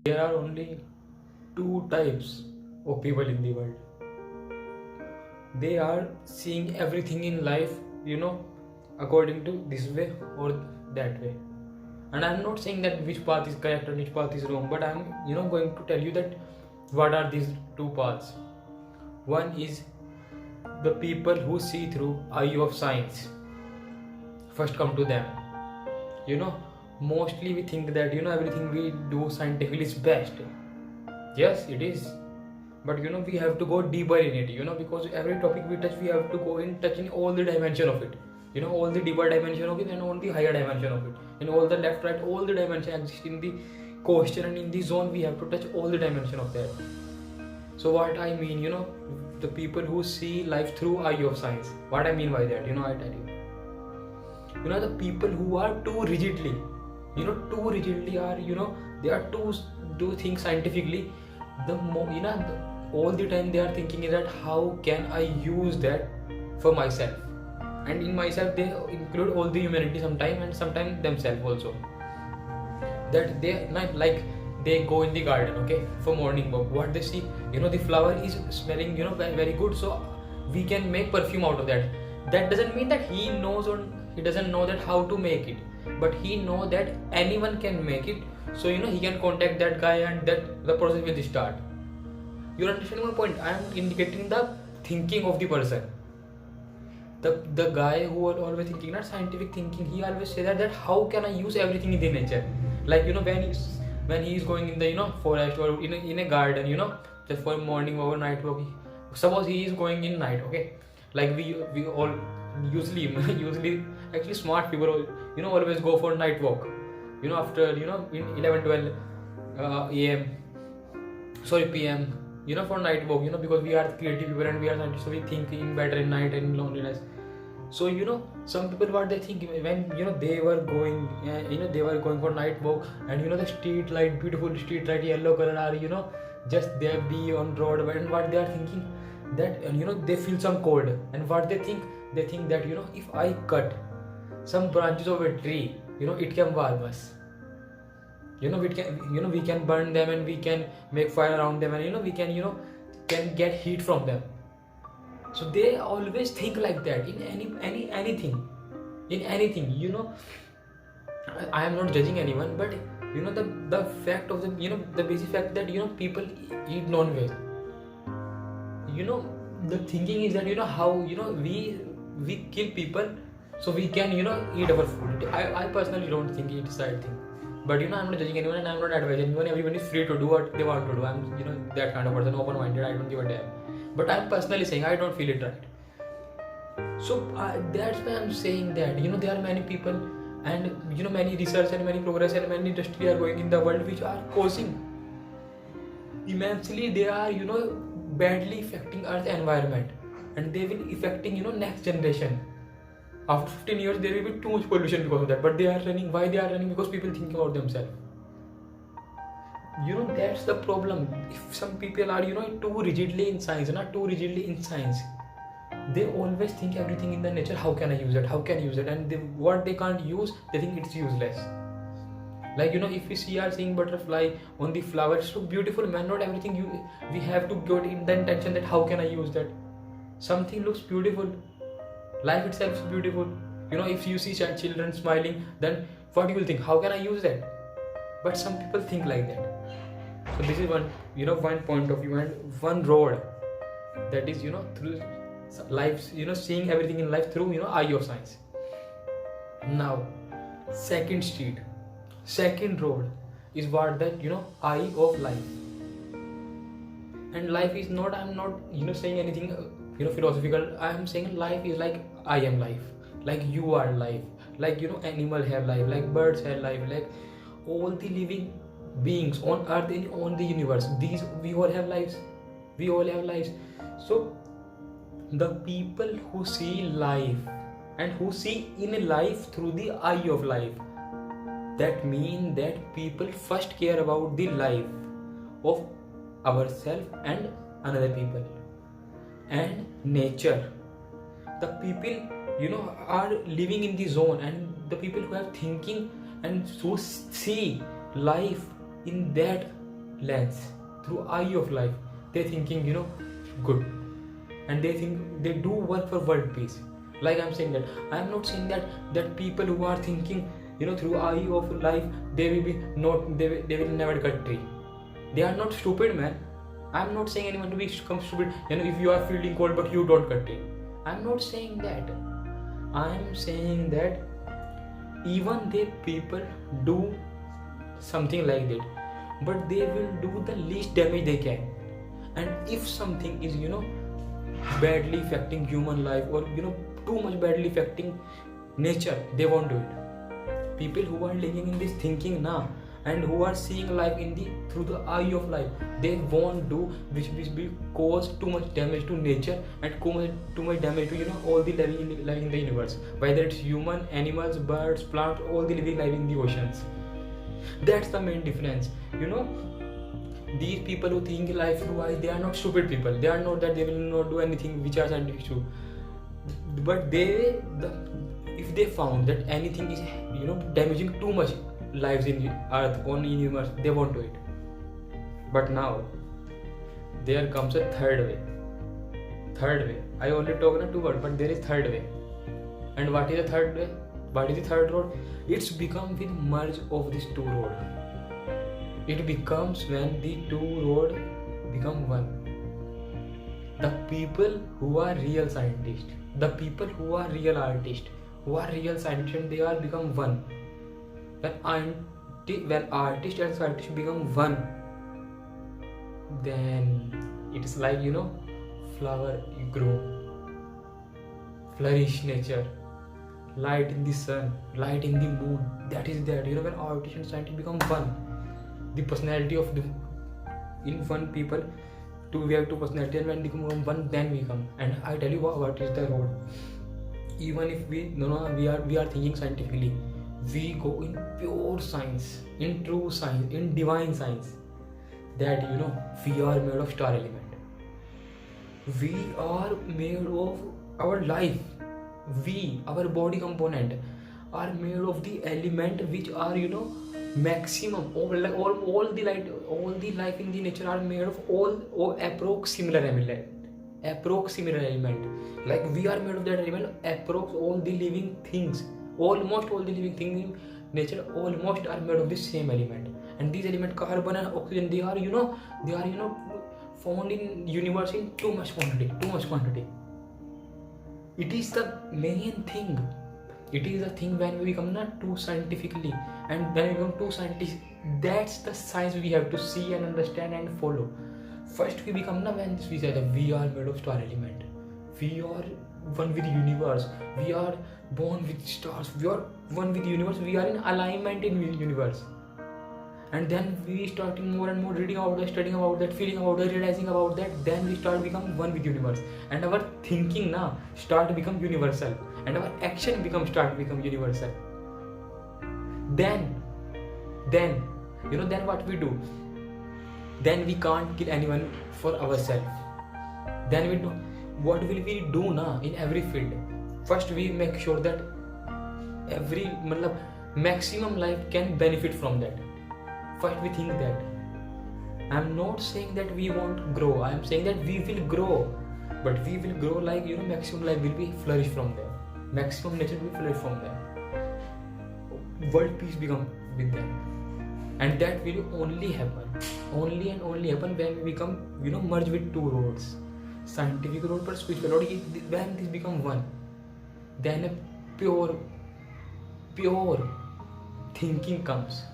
There are only two types of people in the world. They are seeing everything in life, according to this way or that way. And I'm not saying that which path is correct and which path is wrong, but I'm, going to tell you that what are these two paths. One is the people who see through eye of science. First come to them. Mostly we think that, everything we do scientifically is best. Yes, it is. But we have to go deeper in it, because every topic we touch, we have to go in touch in all the dimension of it. All the deeper dimension of it and all the higher dimension of it. In all the left, right, all the dimension exist in the question and in the zone, we have to touch all the dimension of that. So what I mean, the people who see life through eye of science. What I mean by that, I tell you. The people who are too rigidly are, they are too do things scientifically. All the time they are thinking is that how can I use that for myself, and in myself they include all the humanity sometime and sometimes themselves also. That they not like they go in the garden, okay, for morning walk. What they see, the flower is smelling, very good, so we can make perfume out of that. That doesn't mean that he knows or he doesn't know that how to make it, but he know that anyone can make it. So he can contact that guy and that the process will start. You understand my point? I am indicating the thinking of the person. The guy who are always thinking, not scientific thinking, he always say that how can I use everything in the nature? Like when he is going in the forest or in a garden, just for morning or night walk. Suppose he is going in night, okay? Like we all usually actually smart people always go for night walk. After in 11-12 am, sorry, PM, for night walk, because we are creative people and we are scientists, so we think in better in night and in loneliness. So some people, what they think when they were going they were going for night walk, and the street light, beautiful street light, yellow color are just there be on road, and what they are thinking that they feel some cold, and what they think that if I cut some branches of a tree, it can warm us. We can burn them and we can make fire around them, and we can get heat from them. So they always think like that in anything. I am not judging anyone, but the fact of the basic fact that people eat non-veg. The thinking is that how we kill people so we can eat our food. I personally don't think it's the right thing. But I'm not judging anyone and I'm not advising anyone. Everyone is free to do what they want to do. I'm that kind of person, open-minded. I don't give a damn. But I'm personally saying I don't feel it right. So that's why I'm saying that there are many people and many research and many progress and many industry are going in the world which are causing immensely. They are badly affecting Earth environment, and they will affecting next generation. After 15 years there will be too much pollution because of that, but they are running. Why they are running? Because people think about themselves. That's the problem. If some people are too rigidly in science, they always think everything in the nature, how can I use it, and what they can't use, they think it's useless. Like if we see are seeing butterfly on the flower, it's so beautiful, man. Not everything we have to go in the intention that how can I use that. Something looks beautiful, life itself is beautiful. If you see children smiling, then what you will think, how can I use that? But some people think like that. So this is one one point of view and one road, that is through life, seeing everything in life through eye of science. Now second road is what that eye of life. And life is not, I'm not saying anything philosophical. I am saying life is like I am life, like you are life, like animal have life, like birds have life, like all the living beings on earth and on the universe, these we all have lives. So the people who see life and who see in life through the eye of life, that mean that people first care about the life of ourselves and another people and nature. The people are living in the zone, and the people who are thinking and who see life in that lens, through eye of life, they're thinking, good, and they think they do work for world peace. Like I'm saying that, I'm not saying that people who are thinking, through eye of life, they will be not, they will never cut tree. They are not stupid, man. I'm not saying anyone to become stupid. If you are feeling cold but you don't cut tree, I'm not saying that. I'm saying that even they people do something like that, but they will do the least damage they can. And if something is badly affecting human life, or too much badly affecting nature, they won't do it. People who are living in this thinking now, and who are seeing life through the eye of life, they won't do which will cause too much damage to nature, and too much damage to all the living in the universe, whether it's human, animals, birds, plants, all the living life in the oceans. That's the main difference. These people who think life through eyes, they are not stupid people. They are not that they will not do anything which are scientific true. But if they found that anything is damaging too much lives in earth, on in universe, they won't do it. But now there comes a third way. I only talk in two words, but there is third way. And what is the third way? What is the third road? It's become with merge of these two roads. It becomes when the two roads become one. The people who are real scientists, the people who are real artists, who are real scientists, they are become one. When artist and scientist become one, then it is like flower grow, flourish nature, light in the sun, light in the moon. That is that. When artist and scientist become one, the personality of in one people, we have two personality, and when they become one, then we come. And I tell you what is the road. Even if we are thinking scientifically, we go in pure science, in true science, in divine science, that we are made of star element. We are made of our life. Our body component are made of the element which are maximum, all the light, all the life in the nature are made of all approx similar element. Like we are made of that element. Approx all the living things, almost all the living things in nature almost are made of the same element. And these elements, carbon and oxygen, they are found in universe in too much quantity. It is the main thing. It is the thing when we become not too scientifically, and when we become too scientific, that's the science we have to see and understand and follow. First we become when we say that we are made of star element, we are one with the universe, we are born with stars, we are one with the universe, we are in alignment in the universe. And then we starting more and more reading about that, studying about that, feeling about that, realizing about that, then we start become one with the universe, and our thinking now start to become universal, and our action start to become universal. Then what we do? Then we can't kill anyone for ourselves. Then we do, what will we do now in every field? First we make sure that every maximum life can benefit from that. First we think that. I'm not saying that we won't grow, I'm saying that we will grow, but we will grow like maximum life will be flourish from there, maximum nature will flourish from there, world peace become with them. And that will only happen and only happen when we become merge with two roads, scientific road but spiritual road. When this become one, then a pure thinking comes.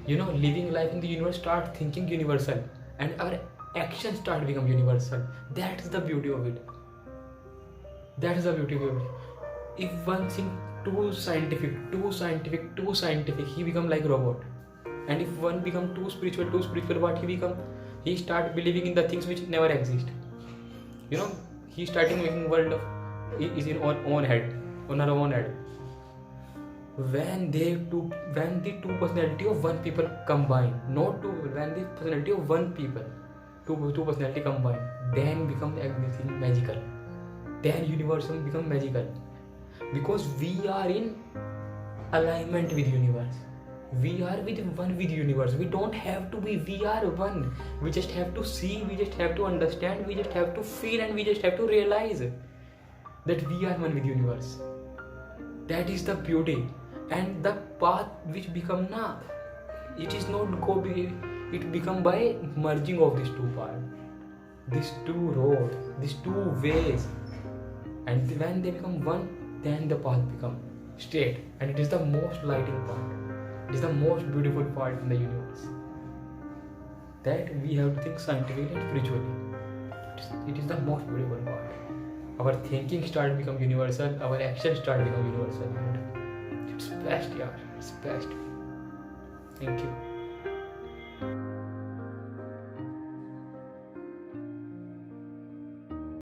Living life in the universe, start thinking universal, and our actions start become universal. That's the beauty of it. If one thing too scientific, he become like robot. And if one become too spiritual, what he become? He start believing in the things which never exist. He starting making world of is in our own head. When the two personality of one people combine, not two, when the personality of one people, two personality combine, then become everything magical. Then universe become magical, because we are in alignment with universe. We are with one with universe. We don't have to be. We are one. We just have to see. We just have to understand. We just have to feel, and we just have to realize that we are one with universe. That is the beauty, and the path which become na. It is not go be. It become by merging of these two parts, these two roads, these two ways, and when they become one, then the path become straight, and it is the most lighting part. It is the most beautiful part in the universe. That we have to think scientifically and spiritually. It is the most beautiful part. Our thinking start become universal. Our actions start become universal. And it's best, yeah. It's best. Thank you.